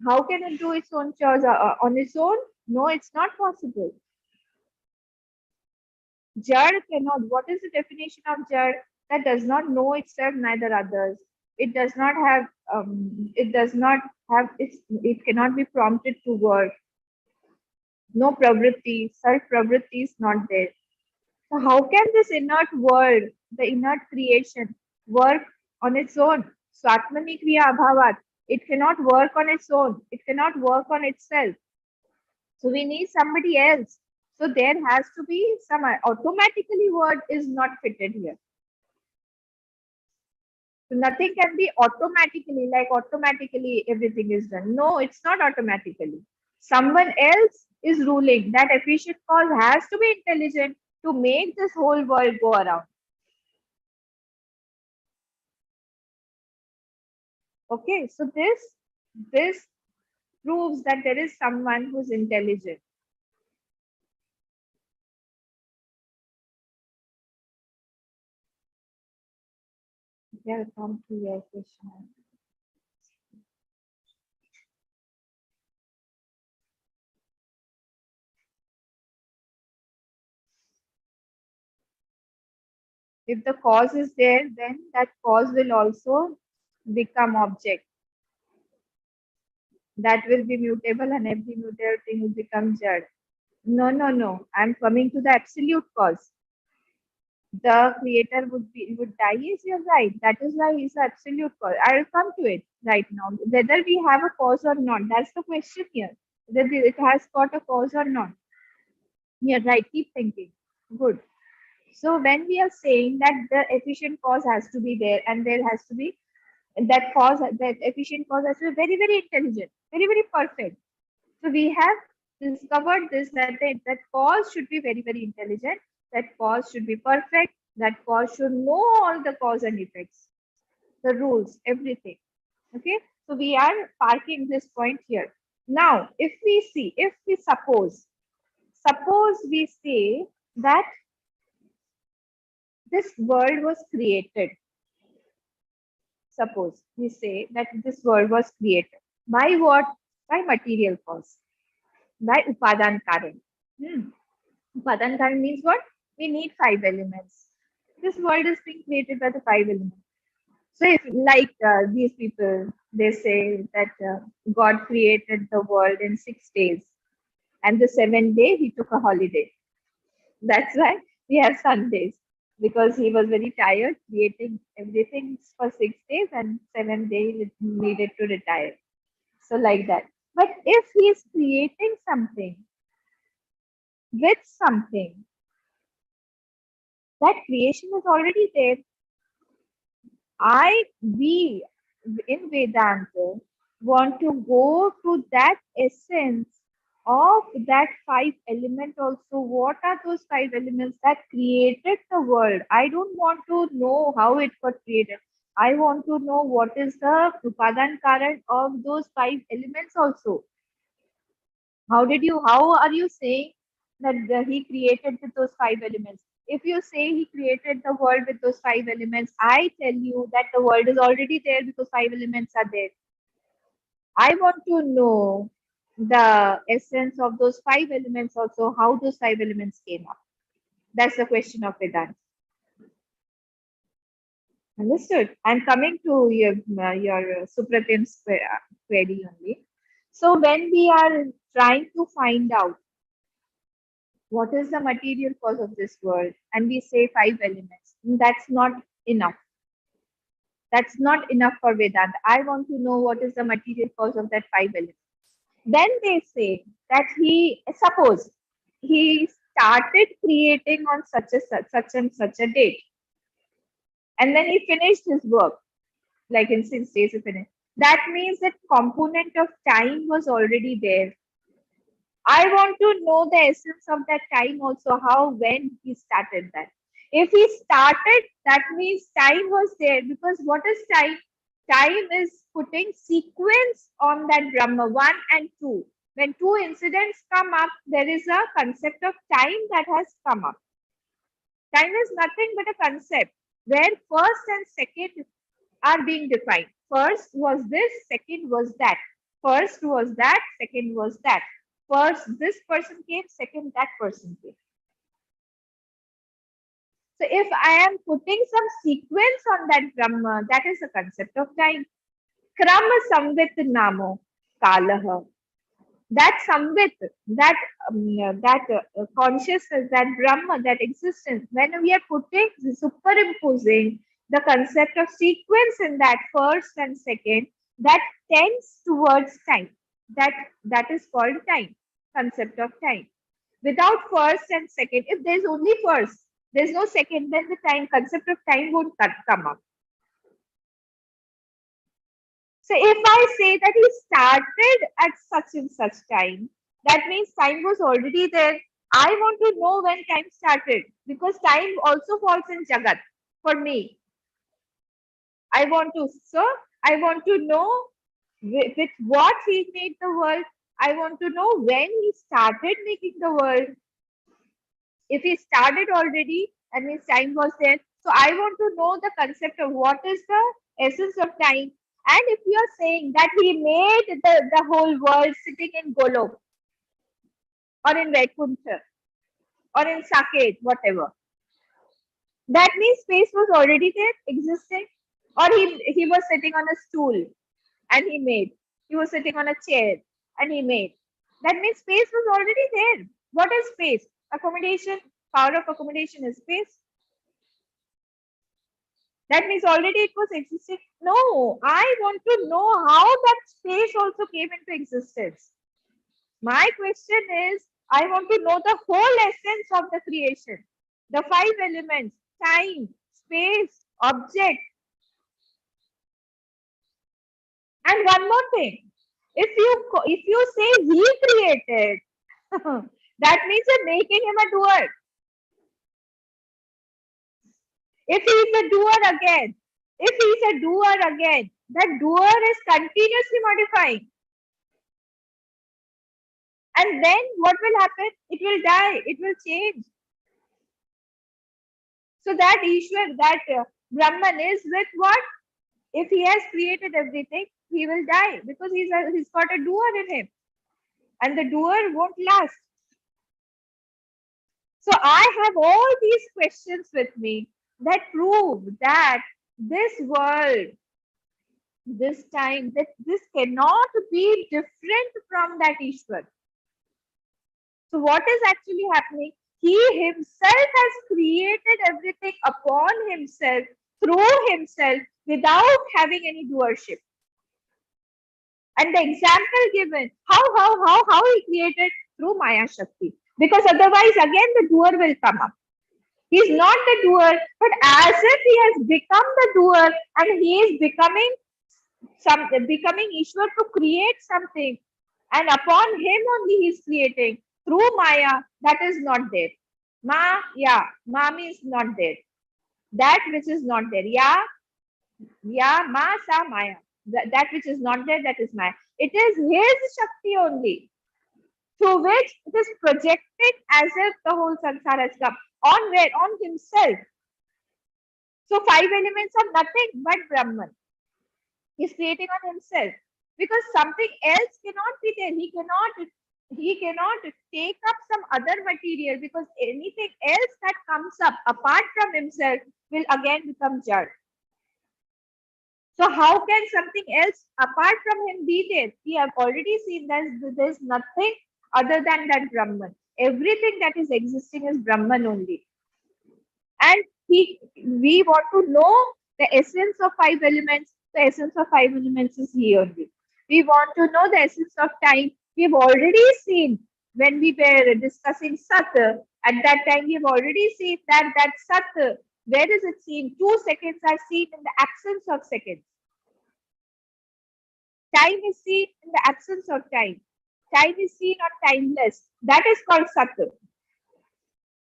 How can it do its own chores on its own? No, it's not possible. Jad cannot. What is the definition of Jad? That does not know itself, neither others. It does not have. It does not have. It cannot be prompted to work. No pravritti. Self pravritti is not there. So how can this inert world, the inert creation, work on its own? Swatmani kriya abhavat. It cannot work on its own. It cannot work on itself. So we need somebody else. So there has to be some automatically word is not fitted here. So nothing can be automatically, like automatically everything is done. No, it's not automatically. Someone else is ruling. That efficient cause has to be intelligent to make this whole world go around. Okay, so this proves that there is someone who's intelligent. Okay, I'll come to your question. If the cause is there, then that cause will also become object. That will be mutable, and every mutable thing will become jad. No, no, no. I'm coming to the absolute cause. The creator would die, is you're right. That is why he's the absolute cause. I'll come to it right now. Whether we have a cause or not, that's the question here. Whether it has got a cause or not. Yeah, right. Keep thinking. Good. So when we are saying that the efficient cause has to be there, and there has to be that cause, that efficient cause has to be very, very intelligent, very, very perfect. So we have discovered this, that that cause should be very, very intelligent, that cause should be perfect, that cause should know all the cause and effects, the rules, everything. Okay, so we are parking this point here. Now, if we suppose we say that this world was created. Suppose we say that this world was created. By what? By material cause. By Upadan Karan. Upadan Karan means what? We need 5 elements. This world is being created by the 5 elements. So if like these people, they say that God created the world in 6 days, and the 7th day he took a holiday. That's why we have Sundays, because he was very tired creating everything for 6 days, and 7th day he needed to retire. So like that. But if he is creating something with something, that creation is already there. We in Vedanta want to go to that essence of that 5 element also. What are those 5 elements that created the world? I don't want to know how it got created. I want to know what is the Upadan Karan of those 5 elements also. How are you saying that he created with those 5 elements? If you say he created the world with those 5 elements, I tell you that the world is already there because 5 elements are there. I want to know the essence of those 5 elements also, how those 5 elements came up. That's the question of Vedanta. Understood? I'm coming to your Supratim's query only. So when we are trying to find out what is the material cause of this world, and we say 5 elements, that's not enough. That's not enough for Vedanta. I want to know what is the material cause of that 5 elements. Then they say that suppose he started creating on such and such a date, and then he finished his work, like in 6 days he finished. That means that component of time was already there. I want to know the essence of that time also, how, when he started that. If he started, that means time was there, because what is time? Time is putting sequence on that Brahma, 1 and 2. When 2 incidents come up, there is a concept of time that has come up. Time is nothing but a concept where first and second are being defined. First was this, second was that. First was that, second was that. First this person came, second that person came. So if I am putting some sequence on that Brahma, that is the concept of time. Krama samvit namo kalaha. That samvit, that consciousness, that Brahma, that existence, when we are putting, superimposing the concept of sequence in that first and second, that tends towards time. That is called time, concept of time. Without first and second, if there's only first, there's no second, then the time, concept of time won't come up. So if I say that he started at such and such time, that means time was already there. I want to know when time started, because time also falls in Jagat for me. I want to know with what he made the world. I want to know when he started making the world. If he started already, that means time was there. So I want to know the concept of what is the essence of time. And if you are saying that he made the whole world sitting in Golok or in Vaikuntha or in Saket, whatever, that means space was already there, existing, or he was sitting on a stool and he made. He was sitting on a chair and he made. That means space was already there. What is space? Accommodation. Power of accommodation is space. That means already it was existing. No, I want to know how that space also came into existence. My question is, I want to know the whole essence of the creation. The 5 elements: time, space, object. And one more thing. If you say he created, that means you're making him a doer. If he's a doer again, that doer is continuously modifying. And then what will happen? It will die. It will change. So that Ishwar, that Brahman is with what? If he has created everything, he will die because he's got a doer in him. And the doer won't last. So I have all these questions with me that prove that this world, this time, that this cannot be different from that Ishwar. So what is actually happening? He himself has created everything upon himself, through himself, without having any doership. And the example given, how he created? Through Maya Shakti. Because otherwise, again, the doer will come up. He's not the doer, but as if he has become the doer and he is becoming Ishwar to create something. And upon him only he is creating. Through Maya, that is not there. Ma means not there. That which is not there. Ma, sa, Maya. That which is not there, that is Maya. It is his Shakti only, through which it is projected as if the whole sansar has come. On where? On himself. So 5 elements are nothing but Brahman. He's creating on himself. Because something else cannot be there. He cannot take up some other material, because anything else that comes up apart from himself will again become Jad. So how can something else apart from him be there? We have already seen that there's nothing other than that Brahman. Everything that is existing is Brahman only. And we want to know the essence of 5 elements. The essence of 5 elements is he only. We want to know the essence of time. We've already seen when we were discussing Sat. At that time, we've already seen that Sat, where is it seen? 2 seconds are seen in the absence of seconds. Time is seen in the absence of time. Time is seen or timeless. That is called Sat. So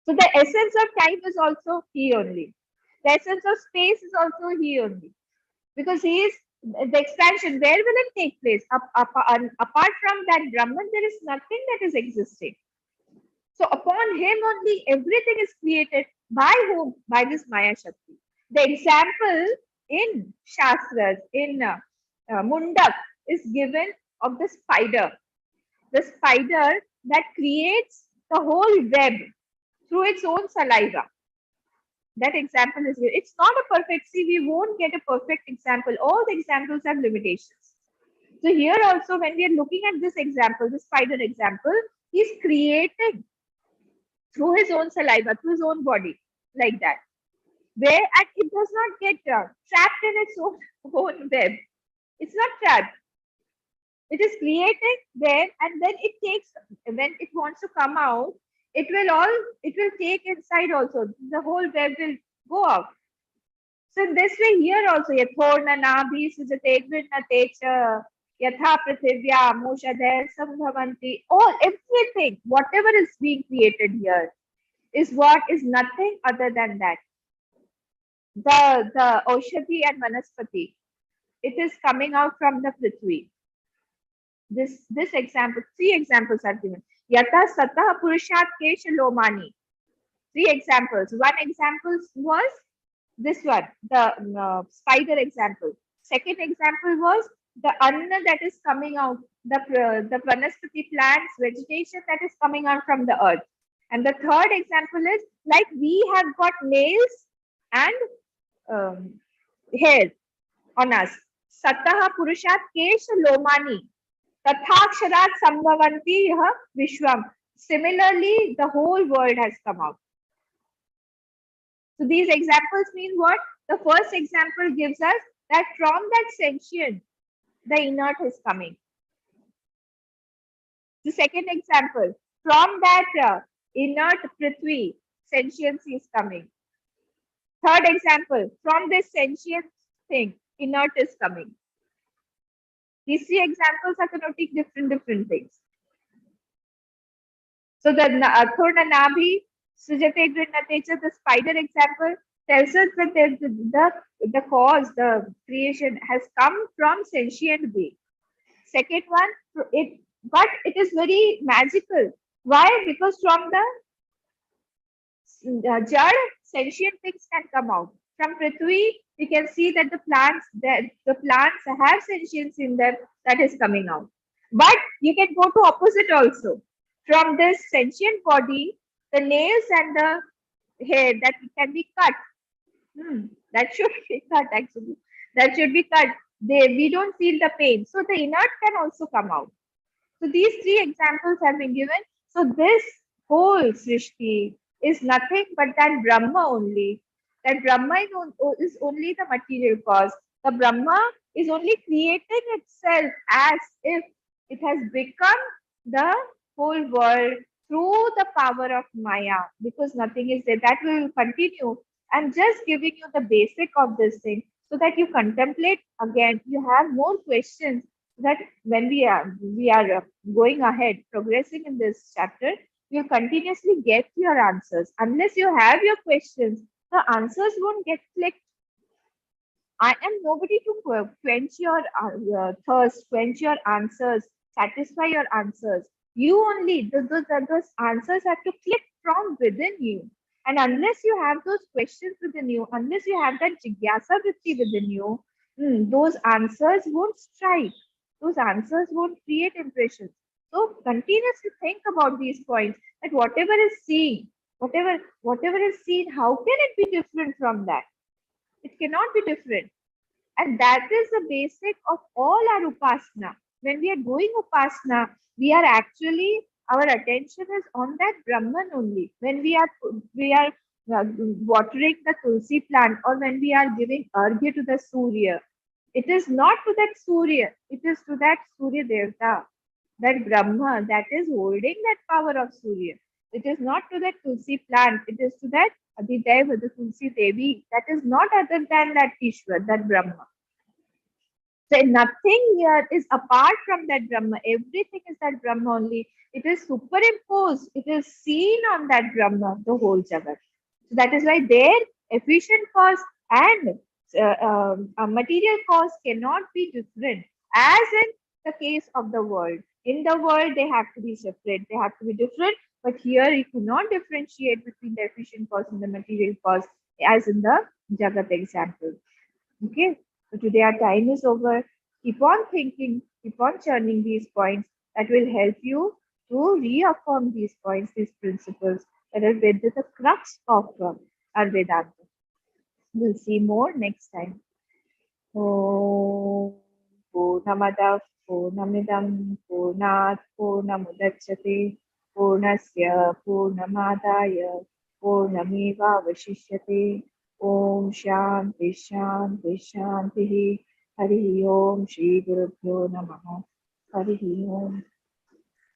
the essence of time is also he only. The essence of space is also he only. Because he is the expansion. Where will it take place? Apart from that Brahman, there is nothing that is existing. So upon him only everything is created. By whom? By this Maya Shakti. The example in Shastras, in Mundak, is given of the spider. The spider that creates the whole web through its own saliva. That example is here. It's not a perfect. See, we won't get a perfect example. All the examples have limitations. So here also, when we are looking at this example, the spider example, he's creating through his own saliva, through his own body, like that. Where and it does not get trapped in its own web. It's not trapped. It is creating there, and then it takes, when it wants to come out, it will take inside also. The whole web will go out. So in this way, here also, yathorna nabhi sujate grinate cha yatha prithivya moshadher sambhavanti. All, everything, whatever is being created here is what is nothing other than that. The Aushadhi and Vanaspati, it is coming out from the Prithvi. This example, 3 examples are given. Yata Satah Purushat Kesha Lomani. 3 examples. One example was this one, the spider example. Second example was the anna that is coming out, the vanaspati plants, vegetation that is coming out from the earth. And the third example is like we have got nails and hair on us. Sataha purushat kesha lomani tathaksharat sambhavanti yaha vishwam. Similarly, the whole world has come out. So these examples mean what? The first example gives us that from that sentient, the inert is coming. The second example, from that inert Prithvi, sentiency is coming. Third example, from this sentient thing, inert is coming. These three examples are connoting different things. So the Athurna Nabhi, Sujate Grinatecha, the spider example tells us that the cause, the creation has come from sentient being. Second one, but it is very magical. Why? Because from the jad, sentient things can come out. From Prithvi, we can see that the plants have sentience in them that is coming out. But you can go to opposite also. From this sentient body, the nails and the hair that can be cut. That should be cut actually. That should be cut. We don't feel the pain. So the inert can also come out. So these three examples have been given. So this whole Srishti is nothing but that Brahma only. That Brahma is only the material cause. The Brahma is only creating itself as if it has become the whole world through the power of Maya, because nothing is there. That will continue. I'm just giving you the basic of this thing so that you contemplate again. You have more questions that when we are going ahead, progressing in this chapter, you'll continuously get your answers. Unless you have your questions, the answers won't get clicked. I am nobody to quench your thirst, quench your answers, satisfy your answers. You only, those answers have to click from within you. And unless you have those questions within you, unless you have that jigyasa vritti within you, those answers won't strike. Those answers won't create impressions. So continuously think about these points, that whatever is seen, whatever is seen, how can it be different from that? It cannot be different. And that is the basic of all our upasana. When we are doing upasana, we are actually, our attention is on that Brahman only. When we are watering the tulsi plant, or when we are giving argya to the Surya, it is not to that Surya, it is to that Surya Devta, that Brahma that is holding that power of Surya. It is not to that Tulsi plant, it is to that Adideva, the Tulsi Devi, that is not other than that Ishwar, that Brahma. So nothing here is apart from that Brahma. Everything is that Brahma only. It is superimposed. It is seen on that Brahma, the whole Jagat. So that is why their efficient cause and a material cause cannot be different, as in the case of the world. In the world, they have to be separate. They have to be different. But here, you cannot differentiate between the efficient cause and the material cause, as in the Jagat example. Okay. So today our time is over. Keep on thinking, keep on churning these points. That will help you to reaffirm these points, these principles that are with the crux of our Vedanta. We'll see more next time. Om Purnamadav Purnamidam Purnat Purnamudachyate Purnasya Purnamadaya Purnameva Vashishyate. Om Shanti Shanti Shanti. Hari Om Shri Gurubhyo Namaha. Hari Om.